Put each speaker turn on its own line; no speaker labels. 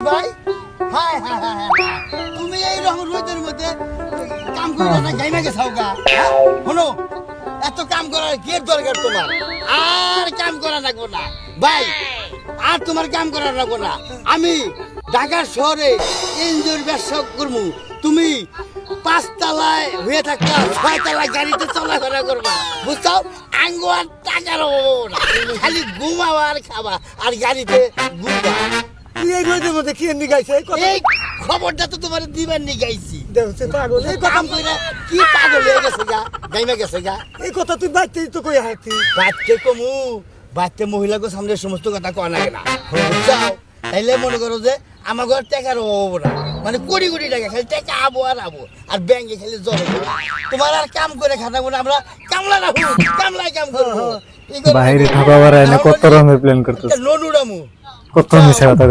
ভাই high high high high. তুমি এই রকম রোদের মধ্যে কাম করে না গাইমা গেছাও গা শোনো এত কাম করার কি দরকার তোমার আর কাম করা লাগবো না ভাই আর তোমার কাম করা লাগবো না আমি ঢাকা শহরে এনজিওর ব্যবসা করবো তুমি 5 তলায় হয়ে থাকবা 6 তলায় গাড়িতে চলাফেরা করবা বুঝছো আঙ্গো আর টাকার অভাব না খালি ঘুমাবা আর খাবা আর গাড়িতে ঘুরবা
তুই এই রোদের মধ্যে কি এমনি গাইছে
এই খবরটা তো তোমার দিবার নি গাইছি
দেখছে পাগল এই কথা
কাম কইরা কি পাগল হয়ে গেছে গা গাইমা গেছে গা
এই কথা তুই বাইতে তো কই হাঁটি
বাচ্চে কমু বাচ্চা মহিলাকে সামনে সমস্ত কথা কয় লাগে না বুঝছাও তাইলে মনে করো যে আমার ঘর টাকার অভাব না মানে কোটি কোটি টাকা খালি টাকা আবো আর আবো আর ব্যাংকে খালি জল তোমার আর কাম করে খাটাবো না আমরা কামলা রাখবো কামলায় কাম করবো
বাইরে থাকা বারে কত রকমের প্ল্যান করতেছ
লোন উড়ামু
কত মিশা কথা